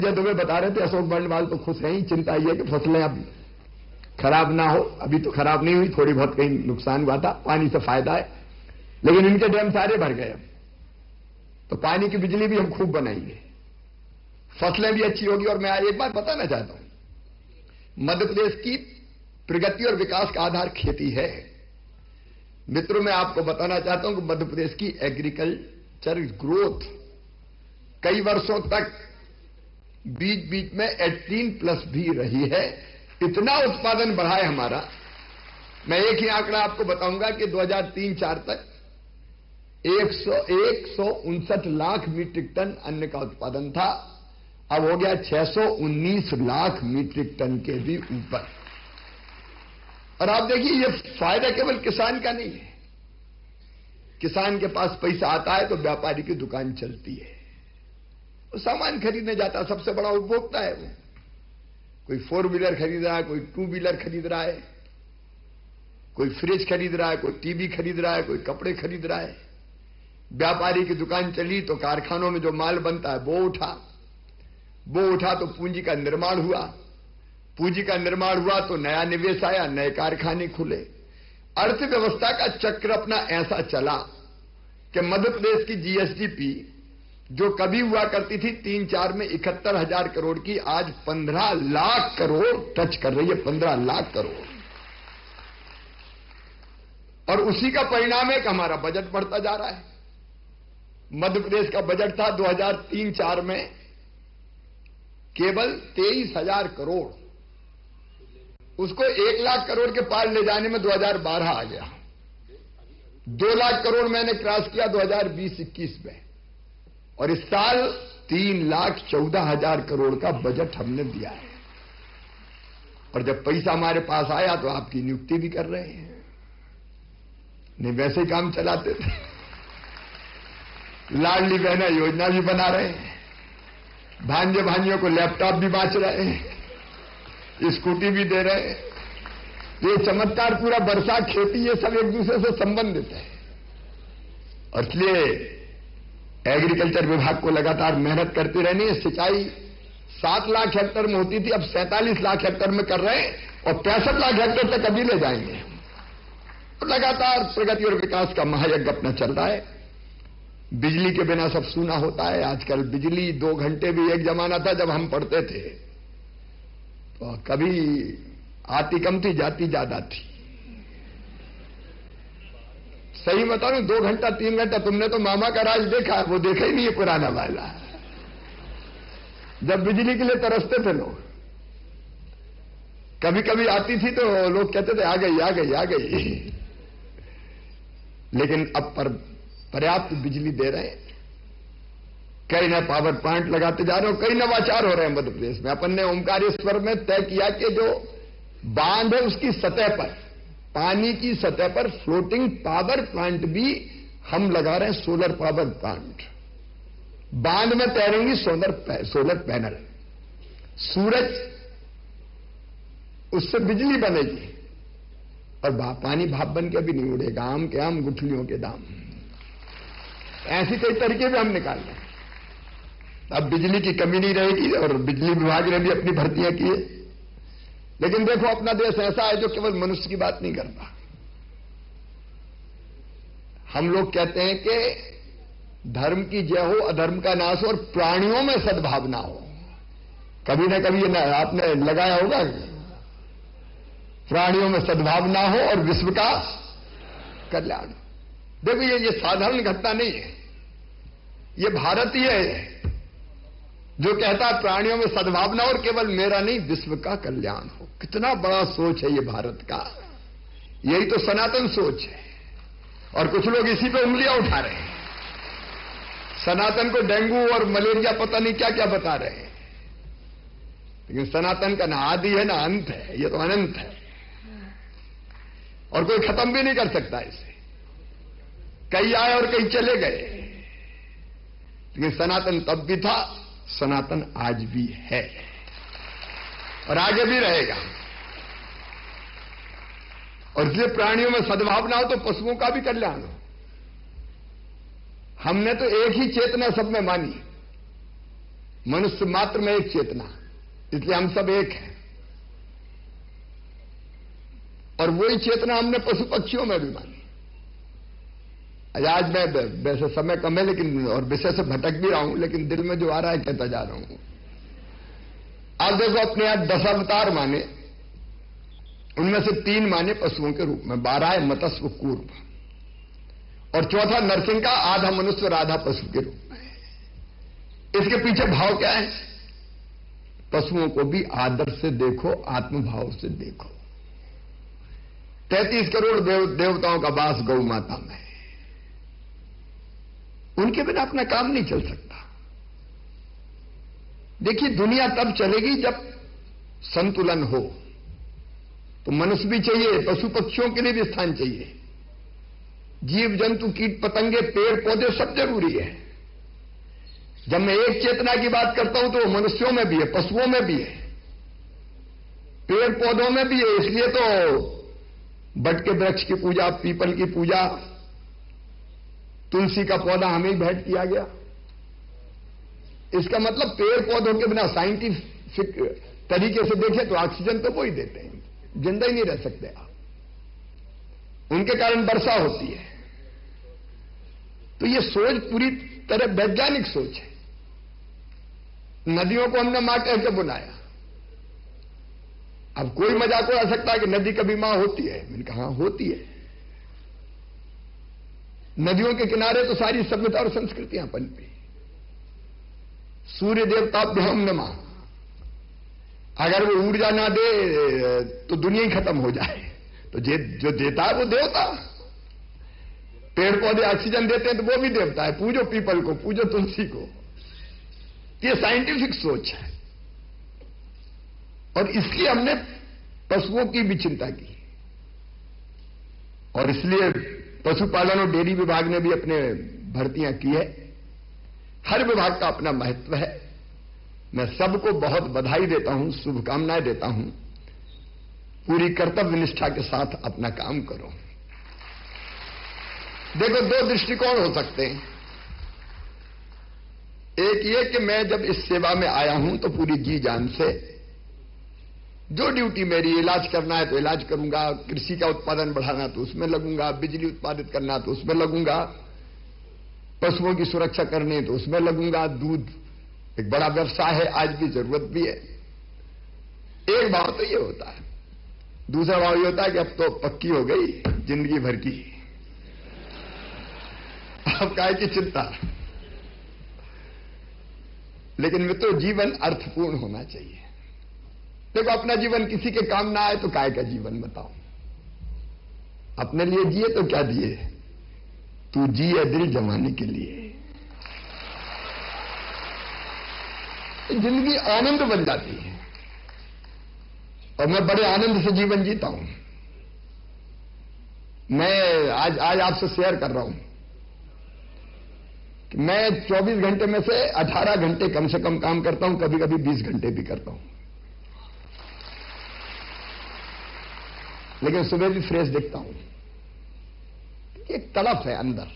जब तुम्हें बता रहे थे अशोक बर्णवाल तो खुश हैं ही, चिंता ये है कि फसलें अब खराब ना हो। अभी तो खराब नहीं हुई, थोड़ी बहुत कहीं नुकसान हुआ था, पानी से फायदा है, लेकिन इनके डैम सारे भर गए। अब तो पानी की बिजली भी हम खूब बनाएंगे, फसलें भी अच्छी होगी। और मैं एक बात बताना चाहता हूं, मध्य प्रदेश की प्रगति और विकास का आधार खेती है। मित्रों, मैं आपको बताना चाहता हूं कि मध्य प्रदेश की एग्रीकल्चर ग्रोथ कई वर्षों तक बीच बीच में 18+ भी रही है। इतना उत्पादन बढ़ा है हमारा। मैं एक ही आंकड़ा आपको बताऊंगा कि 2003-4 तक 159 लाख मीट्रिक टन अन्न का उत्पादन था, अब हो गया 619 लाख मीट्रिक टन के भी ऊपर। और आप देखिए, ये फायदा केवल किसान का नहीं है। किसान के पास पैसा आता है तो व्यापारी की दुकान चलती है, वो सामान खरीदने जाता है, सबसे बड़ा उपभोक्ता है वो। कोई 4 व्हीलर खरीद रहा है, कोई 2 व्हीलर खरीद रहा है, कोई फ्रिज खरीद रहा है, कोई टीवी खरीद रहा है, कोई कपड़े खरीद रहा है। व्यापारी की दुकान चली तो कारखानों में जो माल बनता है वो उठा तो पूंजी का निर्माण हुआ, पूंजी का निर्माण हुआ तो नया निवेश आया, नए कारखाने खुले। अर्थव्यवस्था का चक्र अपना ऐसा चला कि मध्य प्रदेश की जीएसडीपी जो कभी हुआ करती थी 3-4 में 71,000 करोड़ की, आज 15 लाख करोड़ टच कर रही है, 15 लाख करोड़। और उसी का परिणाम है कि हमारा बजट बढ़ता जा रहा है। मध्य प्रदेश का बजट था 2003-4 में केवल 23,000 करोड़, उसको 1 लाख करोड़ के पार ले जाने में 2012 आ गया। 2 लाख करोड़ मैंने क्रॉस किया 2020-21 में, और इस साल 3,14,000 करोड़ का बजट हमने दिया है। और जब पैसा हमारे पास आया तो आपकी नियुक्ति भी कर रहे हैं, नहीं वैसे ही काम चलाते थे। लाडली बहना योजना भी बना रहे हैं, भांजे भांजियों को लैपटॉप भी बांट रहे हैं, स्कूटी भी दे रहे हैं। ये चमत्कार पूरा बरसात, खेती, ये सब एक दूसरे से संबंधित है। और इसलिए एग्रीकल्चर विभाग को लगातार मेहनत करती रहनी है। सिंचाई 7 लाख हेक्टेयर में होती थी, अब 47 लाख हेक्टेयर में कर रहे हैं, और 65 लाख हेक्टेयर तक अभी ले जाएंगे। तो लगातार प्रगति और विकास का महायज्ञ अपना चल रहा है। बिजली के बिना सब सूना होता है। आजकल बिजली 2 घंटे भी, एक जमाना था जब हम पढ़ते थे तो कभी आती कम थी, जाती ज्यादा थी। सही बता रहा हूं, 2 घंटा 3 घंटा। तुमने तो मामा का राज देखा, वो देखा ही नहीं है पुराना वाला। जब बिजली के लिए तरसते थे लोग, कभी कभी आती थी तो लोग कहते थे आ गई आ गई आ गई। लेकिन अब पर्याप्त बिजली दे रहे हैं। कई नए पावर प्लांट लगाते जा रहे हो, कई नवाचार हो रहे हैं मध्य प्रदेश में। अपन ने ओमकारेश्वर में तय किया कि जो बांध है उसकी सतह पर, पानी की सतह पर फ्लोटिंग पावर प्लांट भी हम लगा रहे हैं, सोलर पावर प्लांट। बांध में तैरेंगी सोलर पैनल, सूरज, उससे बिजली बनेगी, और पानी भाप बन के भी नहीं उड़ेगा। आम के आम, गुठलियों के दाम। ऐसी कई तरीके भी हम निकाल रहे हैं। अब बिजली की कमी नहीं रहेगी, और बिजली विभाग ने भी अपनी भर्तियां की है। लेकिन देखो, अपना देश ऐसा है जो केवल मनुष्य की बात नहीं करता। हम लोग कहते हैं कि धर्म की जय हो, अधर्म का नाश हो, और प्राणियों में सद्भावना हो। कभी ना कभी ये आपने लगाया होगा, प्राणियों में सद्भावना हो और विश्व का कल्याण। देखो, ये साधारण घटना नहीं है, ये भारतीय है जो कहता है प्राणियों में सद्भावना और केवल मेरा नहीं विश्व का कल्याण हो। कितना बड़ा सोच है ये भारत का। यही तो सनातन सोच है, और कुछ लोग इसी पे उंगलियां उठा रहे हैं। सनातन को डेंगू और मलेरिया पता नहीं क्या क्या बता रहे हैं, लेकिन सनातन का ना आदि है ना अंत है, ये तो अनंत है, और कोई खत्म भी नहीं कर सकता इसे। कई आए और कई चले गए, लेकिन सनातन तब भी था, सनातन आज भी है, और आगे भी रहेगा। और इसलिए प्राणियों में सद्भावना हो तो पशुओं का भी कल्याण हो। हमने तो एक ही चेतना सब में मानी, मनुष्य मात्र में एक चेतना, इसलिए हम सब एक हैं। और वही चेतना हमने पशु पक्षियों में भी मानी। आज मैं वैसे समय कम है लेकिन और विषय से भटक भी रहा हूं, लेकिन दिल में जो आ रहा है कहता जा रहा हूं। आप देखो, अपने यहां 10 अवतार माने, उनमें से 3 माने पशुओं के रूप में, 12 है मत्स्य कूर्म, और चौथा नरसिंह का आधा मनुष्य और आधा पशु के रूप में। इसके पीछे भाव क्या है? पशुओं को भी आदर से देखो, आत्मभाव से देखो। 33 करोड़ देवताओं का वास गौ माता में, उनके बिना अपना काम नहीं चल सकता। देखिए, दुनिया तब चलेगी जब संतुलन हो। तो मनुष्य भी चाहिए, पशु पक्षियों के लिए भी स्थान चाहिए, जीव जंतु कीट पतंगे पेड़ पौधे सब जरूरी है। जब मैं एक चेतना की बात करता हूं तो मनुष्यों में भी है, पशुओं में भी है, पेड़ पौधों में भी है। इसलिए तो बट के वृक्ष की पूजा, पीपल की पूजा, तुलसी का पौधा हमें भेंट किया गया। इसका मतलब पेड़ पौधों के बिना साइंटिफिक तरीके से देखें तो ऑक्सीजन तो वो ही देते हैं, जिंदा ही नहीं रह सकते आप। उनके कारण वर्षा होती है। तो ये सोच पूरी तरह वैज्ञानिक सोच है। नदियों को हमने मां कह के बुलाया। अब कोई मजाक उड़ा सकता है कि नदी कभी मां होती है। मैंने कहा हाँ होती है। नदियों के किनारे तो सारी सभ्यता और संस्कृतियां पनपी। सूर्य देवताभ्याम नमः, अगर वो ऊर्जा ना दे तो दुनिया ही खत्म हो जाए। तो जो देता है वो देवता। पेड़ पौधे ऑक्सीजन देते हैं तो वो भी देवता है। पूजो पीपल को, पूजो तुलसी को। ये साइंटिफिक सोच है। और इसलिए हमने पशुओं की भी चिंता की, और इसलिए पशुपालन और डेयरी विभाग ने भी अपने भर्तियां की है। हर विभाग का अपना महत्व है। मैं सबको बहुत बधाई देता हूं, शुभकामनाएं देता हूं। पूरी कर्तव्य निष्ठा के साथ अपना काम करो। देखो, 2 दृष्टिकोण हो सकते हैं। एक ये कि मैं जब इस सेवा में आया हूं तो पूरी जी जान से जो ड्यूटी मेरी, इलाज करना है तो इलाज करूंगा, कृषि का उत्पादन बढ़ाना तो उसमें लगूंगा, बिजली उत्पादित करना तो उसमें लगूंगा, पशुओं की सुरक्षा करनी तो उसमें लगूंगा। दूध एक बड़ा व्यवसाय है, आज भी जरूरत भी है। एक भाव तो ये होता है। दूसरा भाव ये होता है कि अब तो पक्की हो गई जिंदगी भर की, अब काय की चिंता। लेकिन मित्रों, जीवन अर्थपूर्ण होना चाहिए। देखो, अपना जीवन किसी के काम ना आए तो काय का जीवन बताओ। अपने लिए जिए तो क्या दिए, तू जिए दिल जमाने के लिए। जिंदगी आनंद बन जाती है। और मैं बड़े आनंद से जीवन जीता हूं। मैं आज आपसे शेयर कर रहा हूं कि मैं 24 घंटे में से 18 घंटे कम से कम काम करता हूं, कभी कभी 20 घंटे भी करता हूं। लेकिन सुबह भी फ्रेश दिखता हूं। एक तड़प है अंदर,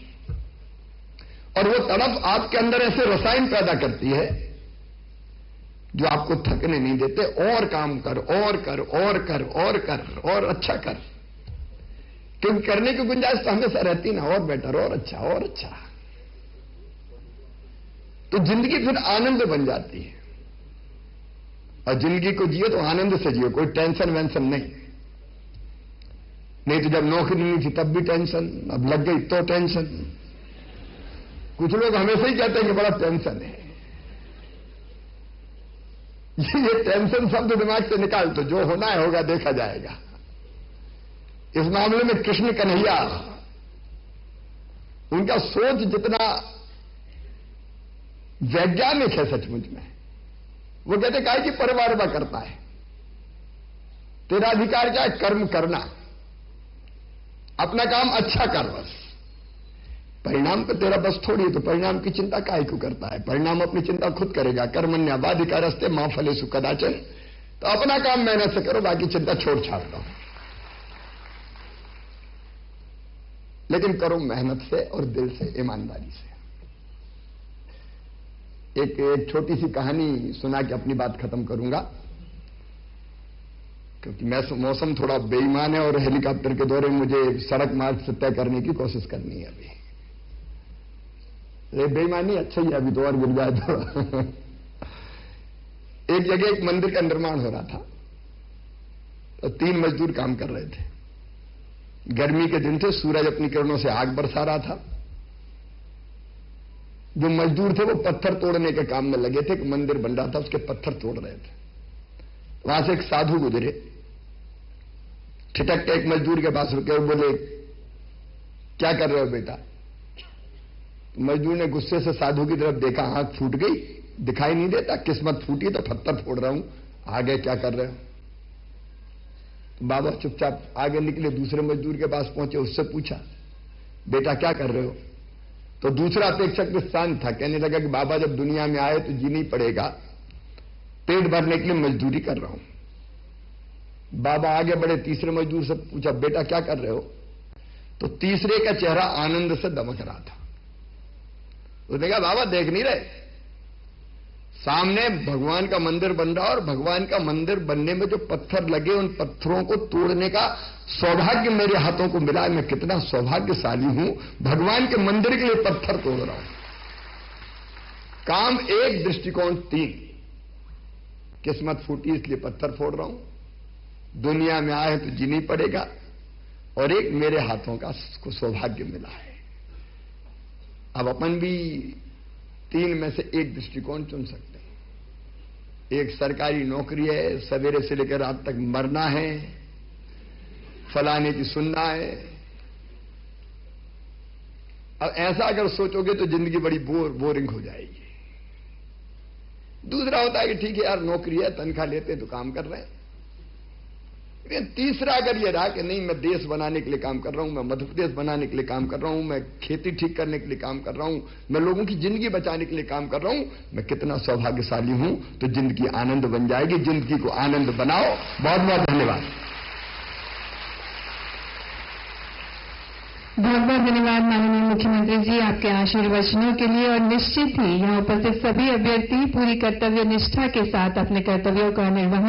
और वो तड़प आपके अंदर ऐसे रसायन पैदा करती है जो आपको थकने नहीं देते। और काम कर, और कर, और कर, और कर, और अच्छा कर। क्योंकि करने की गुंजाइश तो हमेशा रहती ना, और बेटर, और अच्छा, और अच्छा। तो जिंदगी फिर आनंद बन जाती है। और जिंदगी को जिए तो आनंद से जियो, कोई टेंशन वेंशन नहीं तो जब नौकरी नहीं थी तब भी टेंशन, अब लग गई तो टेंशन। कुछ लोग हमेशा ही कहते हैं कि बड़ा टेंशन है। ये टेंशन शब्द दिमाग से निकाल, तो जो होना है होगा, देखा जाएगा। इस मामले में कृष्ण कन्हैया, उनका सोच जितना वैज्ञानिक है सचमुच में। वो कहते काय कि परिवार में करता है, तेरा अधिकार क्या है? कर्म करना, अपना काम अच्छा कर, बस। परिणाम पे तेरा बस थोड़ी है, तो परिणाम की चिंता काहे को करता है? परिणाम अपनी चिंता खुद करेगा। कर्मण्यवाधिकारस्ते मां फलेषु कदाचन। तो अपना काम मेहनत से करो, बाकी चिंता छोड़ छाड़ दो। लेकिन करो मेहनत से और दिल से, ईमानदारी से। एक छोटी सी कहानी सुना के अपनी बात खत्म करूंगा, क्योंकि मौसम थोड़ा बेईमान है और हेलीकॉप्टर के दौरे मुझे सड़क मार्ग से तय करने की कोशिश करनी है अभी। ये बेईमानी अच्छा ही है, अभी तो और गिर जाए तो। एक जगह एक मंदिर का निर्माण हो रहा था, तो 3 मजदूर काम कर रहे थे। गर्मी के दिन थे, सूरज अपनी किरणों से आग बरसा रहा था। जो मजदूर थे वो पत्थर तोड़ने के काम में लगे थे। एक मंदिर बन रहा था, उसके पत्थर तोड़ रहे थे। वहां से एक साधु गुजरे, ठिठक के एक मजदूर के पास रुके और बोले, क्या कर रहे हो बेटा? मजदूर ने गुस्से से साधु की तरफ देखा, आंख फूट गई, दिखाई नहीं देता, किस्मत फूटी तो पत्थर फोड़ रहा हूं, आगे क्या कर रहे हो? तो बाबा चुपचाप आगे निकले, दूसरे मजदूर के पास पहुंचे, उससे पूछा, बेटा क्या कर रहे हो? तो दूसरा अपेक्षक शांत था, कहने लगा कि बाबा जब दुनिया में आए तो जीना ही पड़ेगा, पेट भरने के लिए मजदूरी कर रहा हूं। बाबा आगे बढ़े, तीसरे मजदूर से पूछा, बेटा क्या कर रहे हो? तो तीसरे का चेहरा आनंद से दमक रहा था। उसने कहा, बाबा देख नहीं रहे, सामने भगवान का मंदिर बन रहा और भगवान का मंदिर बनने में जो पत्थर लगे, उन पत्थरों को तोड़ने का सौभाग्य मेरे हाथों को मिला है। मैं कितना सौभाग्यशाली हूं, भगवान के मंदिर के लिए पत्थर तोड़ रहा हूं। काम एक, दृष्टिकोण 3। किस्मत फूटी इसलिए पत्थर फोड़ रहा हूं, दुनिया में आए तो जीना ही पड़ेगा, और एक मेरे हाथों का सौभाग्य मिला है। अब अपन भी 3 में से एक दृष्टिकोण चुन सकते हैं। एक सरकारी नौकरी है, सवेरे से लेकर रात तक मरना है, फलाने की सुनना है। अब ऐसा अगर सोचोगे तो जिंदगी बड़ी बोरिंग हो जाएगी। दूसरा होता है कि ठीक है यार, नौकरी है, तनख्वाह लेते हैं तो काम कर रहे हैं। लेकिन तीसरा अगर यह रहा कि नहीं, मैं देश बनाने के लिए काम कर रहा हूं, मैं मध्य प्रदेश बनाने के लिए काम कर रहा हूं, मैं खेती ठीक करने के लिए काम कर रहा हूं, मैं लोगों की जिंदगी बचाने के लिए काम कर रहा हूं, मैं कितना सौभाग्यशाली हूं, तो जिंदगी आनंद बन जाएगी। जिंदगी को आनंद बनाओ। बहुत बहुत धन्यवाद। बहुत बहुत धन्यवाद माननीय मुख्यमंत्री जी, आपके आशीर्वचनों के लिए। और निश्चित ही यहाँ उपस्थित सभी अभ्यर्थी पूरी कर्तव्य निष्ठा के साथ अपने कर्तव्यों का निर्वहन